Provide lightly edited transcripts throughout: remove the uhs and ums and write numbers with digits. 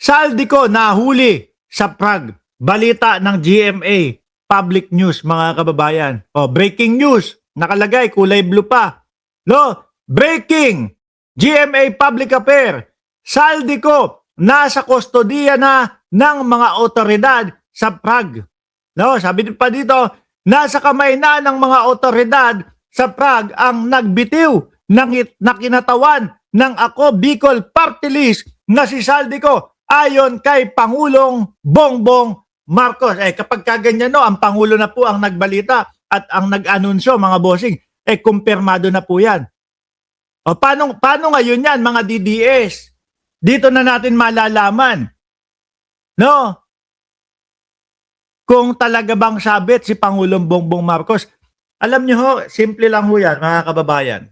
Saldico nahuli sa Prague. Balita ng GMA. Public news, mga kababayan. Breaking news. Nakalagay, kulay blue pa. No, breaking. GMA Public Affair. Saldico nasa kustodiya na ng mga otoridad sa Prague. No, sabi pa dito, nasa kamay na ng mga otoridad sa Prague ang nagbitiw ng kinatawan ng Ako Bicol Party List na si Saldico ayon kay Pangulong Bongbong Marcos. Kapag kaganyan, no, ang Pangulo na po ang nagbalita at ang nag-anunsyo, mga bossing, kumpirmado na po yan. Paano ngayon yan, mga DDS? Dito na natin malalaman, no? Kung talaga bang sabit si Pangulong Bongbong Marcos. Alam nyo ho, simple lang ho yan, mga kababayan.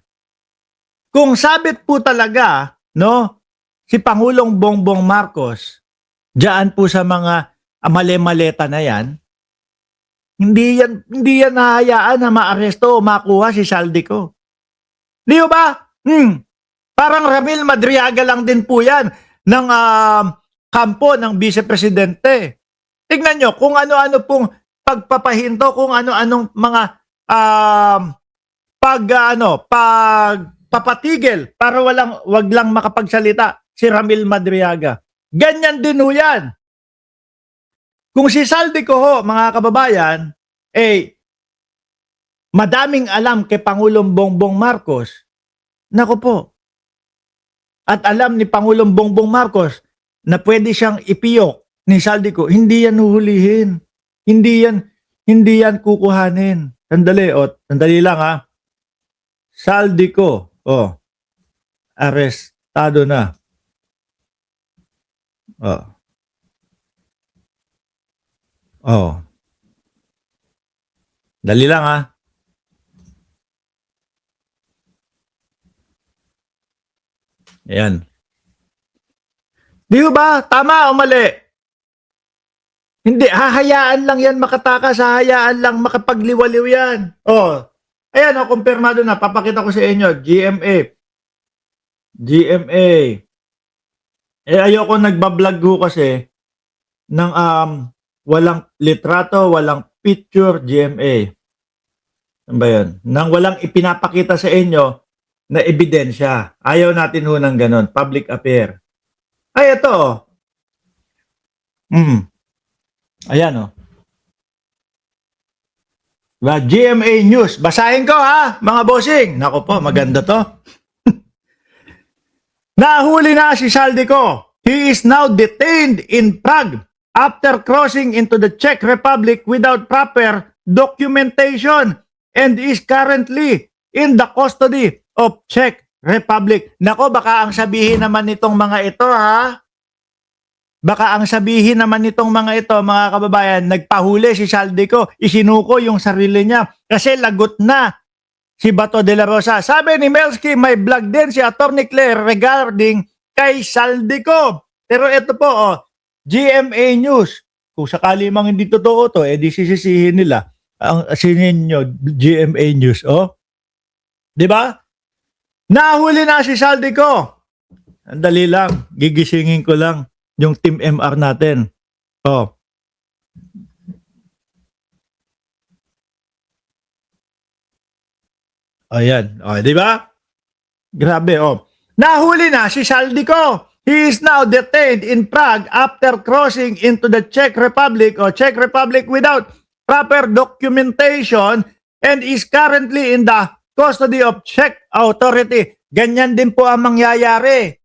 Kung sabit po talaga, no, si Pangulong Bongbong Marcos, diyan po sa mga mali-maleta na yan, hindi yan nahayaan na maaresto o makuha si Saldico. Di ba? Parang Ramil Madriaga lang din po yan ng kampo ng Vice-Presidente. Tingnan nyo kung ano-ano pong pagpapahinto, kung ano-anong mga pagpapatigil para wag lang makapagsalita si Ramil Madriaga. Ganyan din ho yan. Kung si Saldico ho, mga kababayan, madaming alam kay Pangulong Bongbong Marcos, nako po. At alam ni Pangulong Bongbong Marcos na pwede siyang ipiyok ni Saldico, hindi yan huhulihin. Hindi yan kukuhanin. Sandali lang ha. Saldico, arestado na. Dali lang ha. Ayan. Di ba? Tama o mali? Hindi, hahayaan lang yan makatakas, hahayaan lang makapagliwaliw yan. Ayan kumpirmado na. Papakita ko sa inyo. GMA. Ayoko nagbablog ho kasi ng walang litrato, walang picture, GMA. Ano ba yun? Nang walang ipinapakita sa inyo na ebidensya. Ayaw natin ho ng ganon. Public affair. Ay, ito. Ayan Diba? GMA News. Basahin ko ha, mga bossing. Nako po, maganda to. Nahuli na si Saldico. He is now detained in Prague after crossing into the Czech Republic without proper documentation and is currently in the custody of Czech Republic. Nako, baka ang sabihin naman nitong mga ito ha. Baka ang sabihin naman nitong mga ito, mga kababayan, nagpahuli si Saldico, isinuko yung sarili niya kasi lagot na si Bato de la Rosa. Sabi ni Melski, may vlog din si Atty. Claire regarding kay Saldico. Pero ito po, GMA News. Kung sakali mang hindi totoo to, di sisisihin nila. Ang asinin nyo, GMA News, Di ba? Nahuli na si Saldico. Andali lang, gigisingin ko lang yung Team MR natin. Ayan. Di ba? Grabe, Nahuli na si Saldico. He is now detained in Prague after crossing into the Czech Republic without proper documentation and is currently in the custody of Czech authority. Ganyan din po ang mangyayari.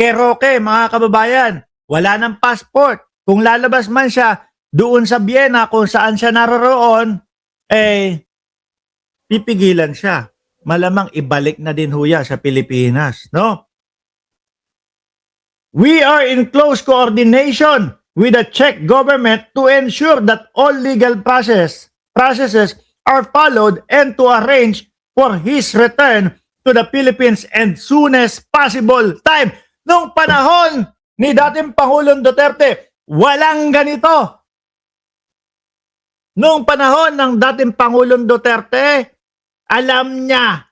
Kay Roque, mga kababayan, wala ng passport. Kung lalabas man siya doon sa Vienna kung saan siya naroroon, pipigilan siya. Malamang ibalik na din huya sa Pilipinas, no? We are in close coordination with the Czech government to ensure that all legal processes are followed and to arrange for his return to the Philippines and soonest possible time. Nung panahon ni dating Pangulong Duterte, walang ganito. Nung panahon ng dating Pangulong Duterte, alam niya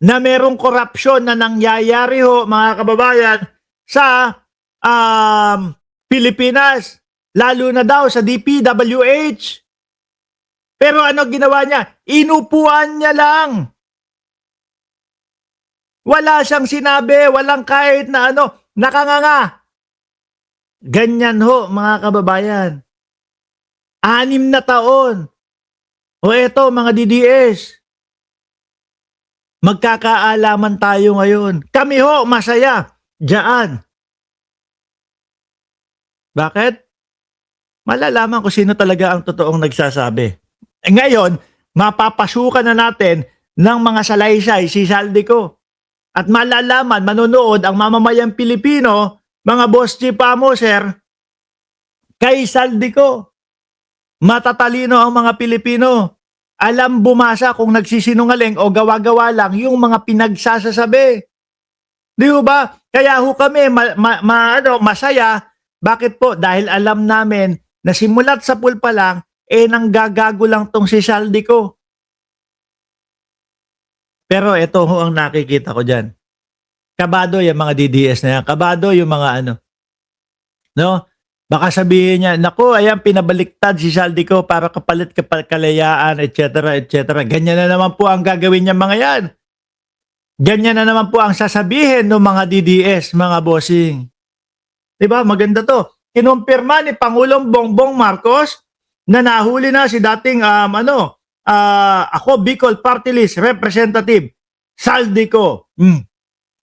na merong korupsyon na nangyayari ho, mga kababayan, sa Pilipinas, lalo na daw sa DPWH. Pero ano ginawa niya? Inupuan niya lang. Wala siyang sinabi, walang kahit na ano, nakanganga. Ganyan ho, mga kababayan. 6 na taon. O eto, mga DDS. Magkakaalaman tayo ngayon. Kami ho, masaya. Diyan. Bakit? Malalaman ko sino talaga ang totoong nagsasabi. Ngayon, mapapasukan na natin ng mga salaysay si Saldico. At malalaman, manonood ang mamamayang Pilipino, mga boss chief sir, kay Saldico. Matatalino ang mga Pilipino. Alam bumasa kung nagsisinungaling o gawa-gawa lang yung mga pinagsasasabi. Di ba? Kaya ho kami masaya. Bakit po? Dahil alam namin na simulat sa pool pa lang, nanggagago lang tong si Saldico. Pero ito ho ang nakikita ko dyan. Kabado yung mga DDS na yan. Kabado yung mga ano. No? Baka sabihin niya, naku, ayan, pinabaliktad si Saldico para kapalit kalayaan, etc., etc. Ganyan na naman po ang gagawin niya mga yan. Ganyan na naman po ang sasabihin ng mga DDS, mga bossing. Diba? Maganda to. Kinumpirma ni Pangulong Bongbong Marcos na nahuli na si dating ako Bicol Party List Representative Saldico.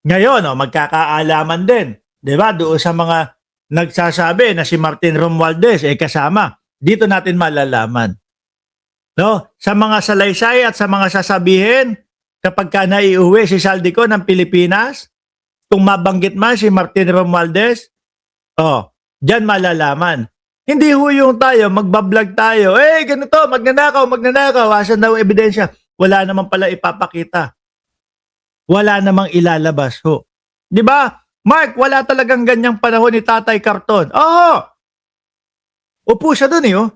Ngayon, magkakaalaman din. Diba? Doon sa mga nagsasabi na si Martin Romualdez kasama. Dito natin malalaman. No? Sa mga salaysay at sa mga sasabihin, kapag ka naiuwi si Saldico ng Pilipinas, kung mabanggit man si Martin Romualdez, diyan malalaman. Hindi ho yung tayo, magbablog tayo, ganito, magnanakaw, asan daw ebidensya? Wala naman pala ipapakita. Wala namang ilalabas ho. Di ba? Mark, wala talagang ganyang panahon ni Tatay Karton. Upo siya dun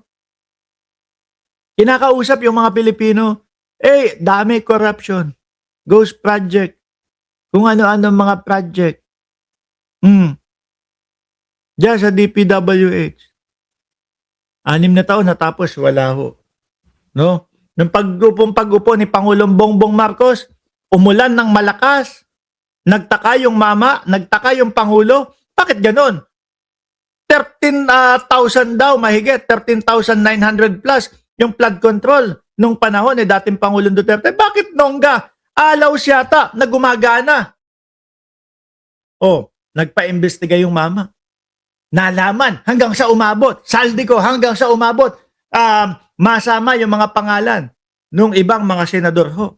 Kinakausap yung mga Pilipino, dami corruption, ghost project, kung ano-ano mga project. Diyan sa DPWH. 6 na taon natapos, wala ho. No? Nung pag-upo ni Pangulong Bongbong Marcos, umulan ng malakas. Nagtaka yung mama, nagtaka yung Pangulo. Bakit ganon? 13,000 daw, mahigit, 13,900 plus yung flood control nung panahon ni dating Pangulong Duterte. Bakit nongga? Alaw siyata na gumagana. Nagpa-imbestiga yung mama. Nalaman hanggang sa umabot. Saldico hanggang sa umabot. Masama yung mga pangalan nung ibang mga senador ho.